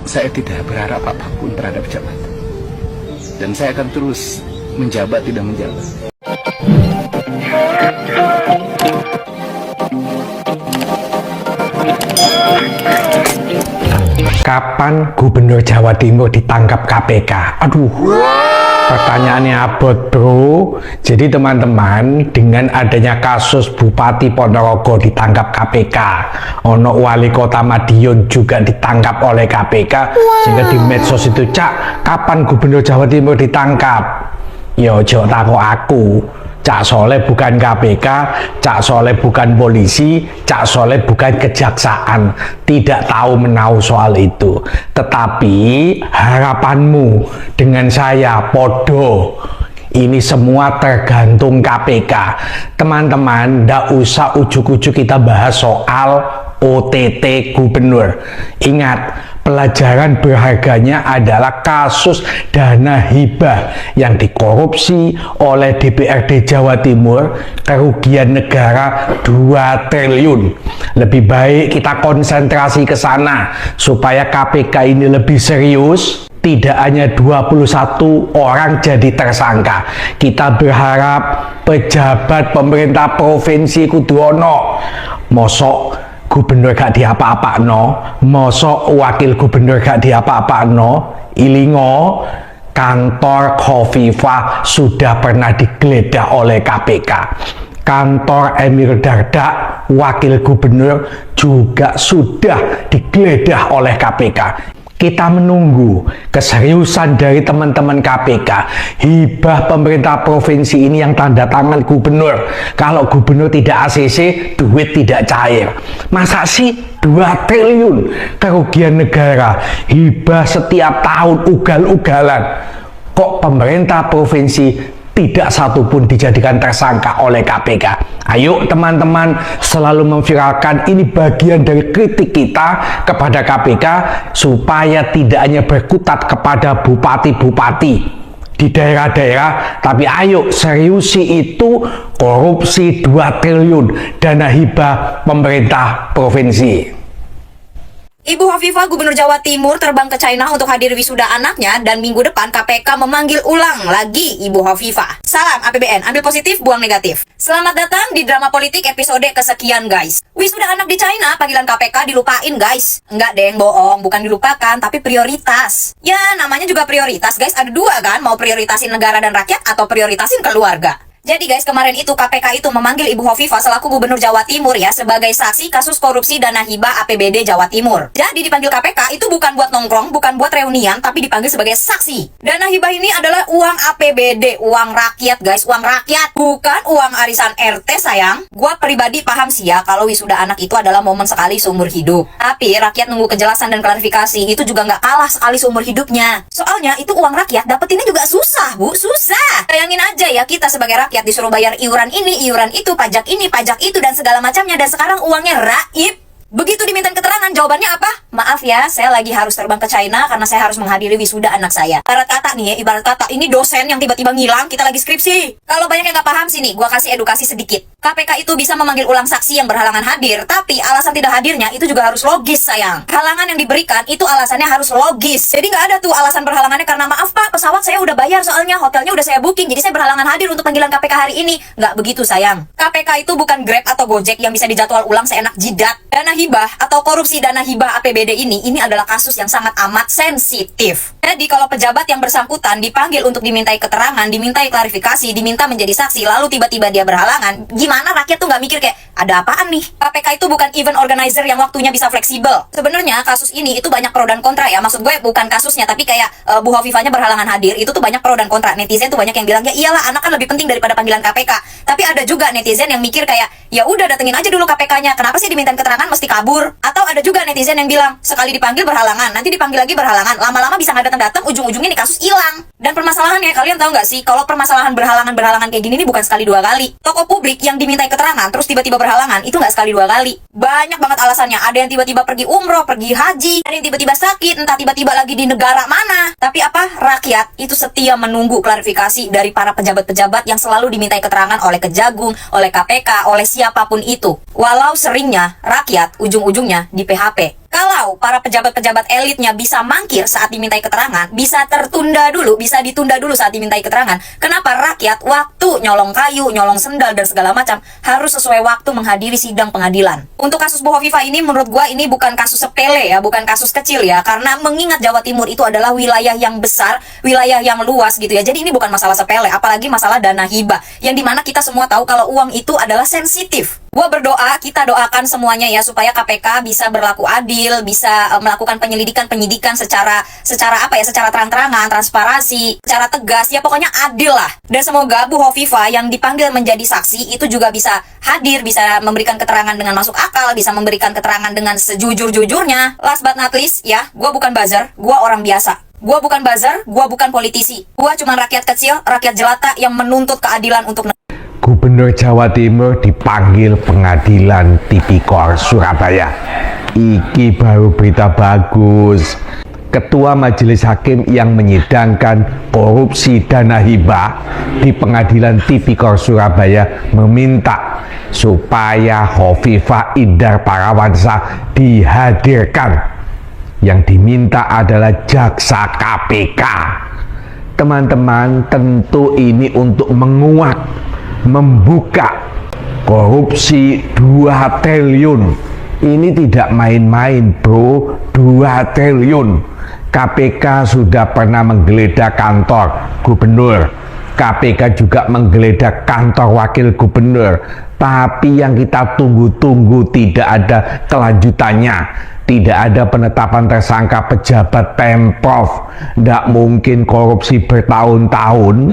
saya tidak berharap apapun terhadap jabatan. Dan saya akan terus menjabat tidak menjabat. Kapan Gubernur Jawa Timur ditangkap KPK? Aduh, pertanyaannya abot bro. Jadi teman-teman, dengan adanya kasus Bupati Ponorogo ditangkap KPK, ono wali kota Madiun juga ditangkap oleh KPK, sehingga di medsos itu, Cak, kapan Gubernur Jawa Timur ditangkap? Yo, jok takut aku. Cak Soleh bukan KPK, Cak Soleh bukan polisi, Cak Soleh bukan kejaksaan, tidak tahu menahu soal itu. Tetapi harapanmu dengan saya podo, ini semua tergantung KPK. Teman-teman, ndak usah ujuk-ujuk kita bahas soal OTT gubernur. Ingat, pelajaran berharganya adalah kasus dana hibah yang dikorupsi oleh DPRD Jawa Timur, kerugian negara 2 triliun. Lebih baik kita konsentrasi ke sana supaya KPK ini lebih serius. Tidak hanya 21 orang jadi tersangka. Kita berharap pejabat pemerintah provinsi kudu ono. Mosok gubernur gak diapa-apakno, mosok wakil gubernur gak diapa-apakno. Ilingo, kantor Khofifah sudah pernah digeledah oleh KPK. Kantor Emil Dardak, wakil gubernur, juga sudah digeledah oleh KPK. Kita menunggu keseriusan dari teman-teman KPK. Hibah pemerintah provinsi ini yang tanda tangan gubernur. Kalau gubernur tidak ACC, duit tidak cair. Masa sih 2 triliun kerugian negara, hibah setiap tahun ugal-ugalan? Kok pemerintah provinsi tidak satupun dijadikan tersangka oleh KPK? Ayo teman-teman selalu memviralkan, ini bagian dari kritik kita kepada KPK supaya tidak hanya berkutat kepada bupati-bupati di daerah-daerah, tapi ayo seriusi itu korupsi 2 triliun dana hibah pemerintah provinsi. Ibu Hovifah, Gubernur Jawa Timur, terbang ke China untuk hadir wisuda anaknya, dan minggu depan KPK memanggil ulang lagi Ibu Hovifah. Salam APBN, ambil positif, buang negatif. Selamat datang di drama politik episode kesekian guys. Wisuda anak di China, panggilan KPK dilupain guys. Enggak deng, bohong, bukan dilupakan, tapi prioritas. Ya namanya juga prioritas guys, ada 2 kan, mau prioritasin negara dan rakyat atau prioritasin keluarga. Jadi guys, kemarin itu KPK itu memanggil Ibu Hovifah selaku Gubernur Jawa Timur ya sebagai saksi kasus korupsi dana hibah APBD Jawa Timur. Jadi dipanggil KPK itu bukan buat nongkrong, bukan buat reunian, tapi dipanggil sebagai saksi. Dana hibah ini adalah uang APBD, uang rakyat guys, uang rakyat, bukan uang arisan RT sayang. Gua pribadi paham sih ya kalau wisuda anak itu adalah momen sekali seumur hidup. Tapi rakyat nunggu kejelasan dan klarifikasi itu juga nggak kalah sekali seumur hidupnya. Soalnya itu uang rakyat, dapetinnya juga susah bu, susah. Bayangin aja ya, kita sebagai rakyat disuruh bayar iuran ini, iuran itu, pajak ini, pajak itu, dan segala macamnya, dan sekarang uangnya raib. Begitu diminta keterangan, jawabannya apa? Maaf ya, saya lagi harus terbang ke China karena saya harus menghadiri wisuda anak saya. Ibarat kata nih ya, ibarat kata ini dosen yang tiba-tiba ngilang, kita lagi skripsi. Kalau banyak yang gak paham sih nih, gua kasih edukasi sedikit. KPK itu bisa memanggil ulang saksi yang berhalangan hadir, tapi alasan tidak hadirnya itu juga harus logis sayang. Halangan yang diberikan itu alasannya harus logis. Jadi nggak ada tuh alasan berhalangannya karena maaf pak, pesawat saya udah bayar soalnya, hotelnya udah saya booking, jadi saya berhalangan hadir untuk panggilan KPK hari ini. Nggak begitu sayang. KPK itu bukan Grab atau Gojek yang bisa dijadwal ulang seenak jidat. Dana hibah atau korupsi dana hibah APBD ini adalah kasus yang sangat amat sensitif. Jadi kalau pejabat yang bersangkutan dipanggil untuk dimintai keterangan, dimintai klarifikasi, diminta menjadi saksi, lalu tiba-tiba dia berhalangan, gimana rakyat tuh nggak mikir kayak, ada apaan nih? KPK itu bukan event organizer yang waktunya bisa fleksibel. Sebenarnya kasus ini itu banyak pro dan kontra ya. Maksud gue bukan kasusnya, tapi kayak Bu Hovifahnya berhalangan hadir, itu tuh banyak pro dan kontra. Netizen tuh banyak yang bilang, ya iyalah anak kan lebih penting daripada panggilan KPK. Tapi ada juga netizen yang mikir kayak, ya udah datengin aja dulu KPK-nya, kenapa sih dimintain keterangan mesti kabur? Atau ada juga netizen yang bilang, sekali dipanggil berhalangan, nanti dipanggil lagi berhalangan, lama-lama bisa nggak datang-datang, ujung-ujungnya nih kasus hilang. Dan permasalahannya, kalian tahu nggak sih, kalau permasalahan berhalangan kayak gini nih bukan sekali 2 kali. Tokoh publik yang dimintai keterangan terus tiba-tiba berhalangan itu nggak sekali 2 kali. Banyak banget alasannya. Ada yang tiba-tiba pergi umroh, pergi haji, ada yang tiba-tiba sakit, entah tiba-tiba lagi di negara mana. Tapi apa? Rakyat itu setia menunggu klarifikasi dari para pejabat-pejabat yang selalu dimintai keterangan oleh Kejagung, oleh KPK, oleh siapapun itu. Walau seringnya rakyat ujung-ujungnya di PHP. Kalau para pejabat-pejabat elitnya bisa mangkir saat dimintai keterangan, bisa tertunda dulu, bisa ditunda dulu saat dimintai keterangan, kenapa rakyat waktu nyolong kayu, nyolong sendal, dan segala macam harus sesuai waktu menghadiri sidang pengadilan? Untuk kasus Bu Hovifah ini menurut gua ini bukan kasus sepele ya, bukan kasus kecil ya, karena mengingat Jawa Timur itu adalah wilayah yang besar, wilayah yang luas gitu ya. Jadi ini bukan masalah sepele, apalagi masalah dana hibah, yang dimana kita semua tahu kalau uang itu adalah sensitif. Gua berdoa, kita doakan semuanya ya, supaya KPK bisa berlaku adil, bisa melakukan penyidikan secara apa ya, secara terang-terangan, transparansi, secara tegas, ya pokoknya adil lah. Dan semoga Bu Hovifah yang dipanggil menjadi saksi itu juga bisa hadir, bisa memberikan keterangan dengan masuk akal, bisa memberikan keterangan dengan sejujur-jujurnya. Last but not least ya, gua bukan buzzer, gua orang biasa. Gua bukan buzzer, gua bukan politisi. Gua cuma rakyat kecil, rakyat jelata yang menuntut keadilan untuk Gubernur Jawa Timur dipanggil pengadilan Tipikor Surabaya. Iki baru berita bagus. Ketua Majelis Hakim yang menyidangkan korupsi dana hibah di pengadilan Tipikor Surabaya meminta supaya Hovifah Indar Parawansa dihadirkan. Yang diminta adalah jaksa KPK. Teman-teman, tentu ini untuk menguak, membuka korupsi 2 triliun. Ini tidak main-main bro, 2 triliun. KPK sudah pernah menggeledah kantor gubernur, KPK juga menggeledah kantor wakil gubernur, tapi yang kita tunggu-tunggu tidak ada kelanjutannya. Tidak ada penetapan tersangka pejabat Pemprov. Tidak mungkin korupsi bertahun-tahun,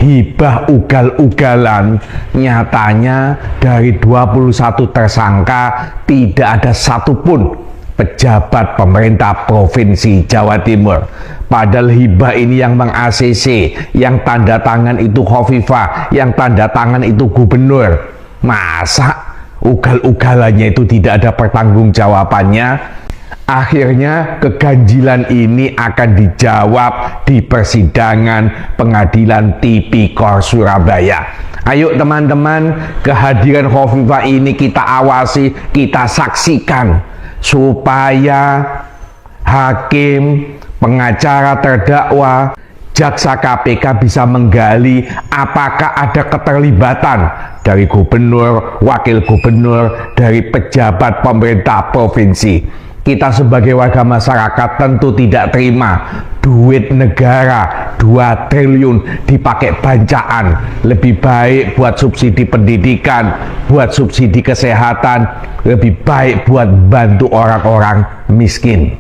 hibah ugal-ugalan. Nyatanya dari 21 tersangka tidak ada satupun pejabat pemerintah Provinsi Jawa Timur. Padahal hibah ini yang meng-ACC, yang tanda tangan itu Hovifah, yang tanda tangan itu gubernur. Masa ugal-ugalannya itu tidak ada pertanggungjawabannya? Akhirnya keganjilan ini akan dijawab di persidangan Pengadilan Tipikor Surabaya. Ayo teman-teman, kehadiran Hovifah ini kita awasi, kita saksikan, supaya hakim, pengacara terdakwa, jaksa KPK bisa menggali apakah ada keterlibatan dari gubernur, wakil gubernur, dari pejabat pemerintah provinsi. Kita sebagai warga masyarakat tentu tidak terima duit negara 2 triliun dipakai bancaan. Lebih baik buat subsidi pendidikan, buat subsidi kesehatan, lebih baik buat bantu orang-orang miskin.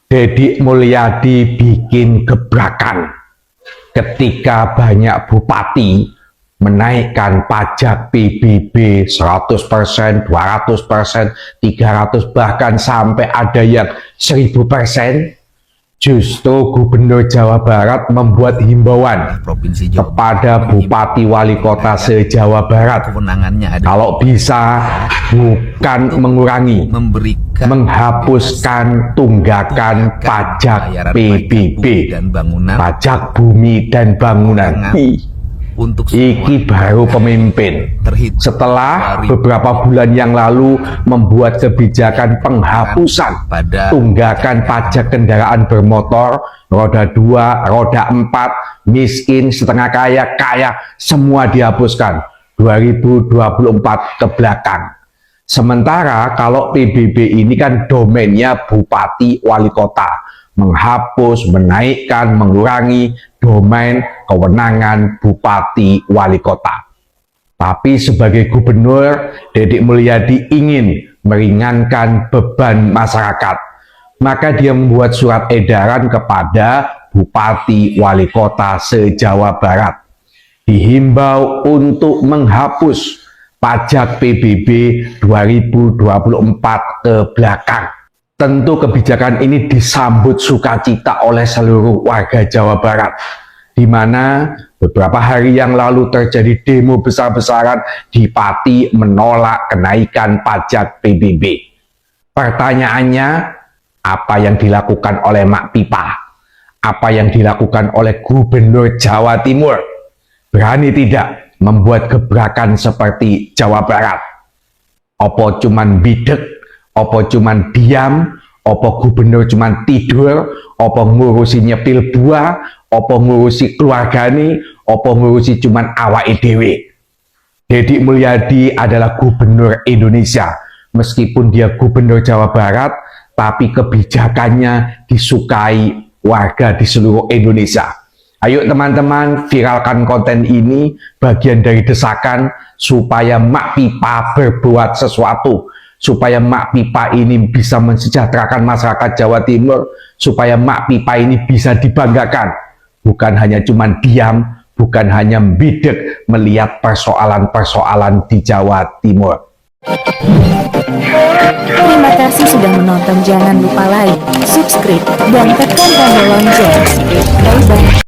Deddy Mulyadi bikin gebrakan ketika banyak bupati menaikkan pajak PBB 100%, 200%, 300%, bahkan sampai ada yang 1000%. Justru Gubernur Jawa Barat membuat himbauan kepada Bupati Wali Kota se-Jawa Barat, kalau bisa bukan mengurangi, menghapuskan tunggakan pajak PBB, pajak bumi dan bangunan. Iki baru pemimpin setelah beberapa bulan yang lalu membuat kebijakan penghapusan tunggakan pajak kendaraan bermotor, roda 2, roda 4, miskin, setengah kaya, kaya, semua dihapuskan 2024 ke belakang. Sementara kalau PBB ini kan domainnya bupati wali kota, menghapus, menaikkan, mengurangi domain kewenangan bupati wali kota. Tapi sebagai gubernur, Deddy Mulyadi ingin meringankan beban masyarakat. Maka dia membuat surat edaran kepada bupati wali kota se-Jawa Barat. Dihimbau untuk menghapus pajak PBB 2024 ke belakang. Tentu kebijakan ini disambut sukacita oleh seluruh warga Jawa Barat, di mana beberapa hari yang lalu terjadi demo besar-besaran di Pati menolak kenaikan pajak PBB. Pertanyaannya, apa yang dilakukan oleh Mak Pipa? Apa yang dilakukan oleh Gubernur Jawa Timur? Berani tidak membuat gebrakan seperti Jawa Barat? Opo cuman bidek? Apa cuman diam? Apa gubernur cuman tidur? Apa ngurusi nyepil buah? Apa ngurusi keluargane? Apa ngurusi cuman awake dhewe? Deddy Mulyadi adalah gubernur Indonesia. Meskipun dia gubernur Jawa Barat, tapi kebijakannya disukai warga di seluruh Indonesia. Ayo teman-teman, viralkan konten ini, bagian dari desakan supaya Mak Pipa berbuat sesuatu, supaya Mak Pipa ini bisa mensejahterakan masyarakat Jawa Timur, supaya Mak Pipa ini bisa dibanggakan, bukan hanya cuman diam, bukan hanya bidek melihat persoalan-persoalan di Jawa Timur. Terima kasih sudah menonton. Jangan lupa like, subscribe, dan tekan tombol lonceng. Bye-bye.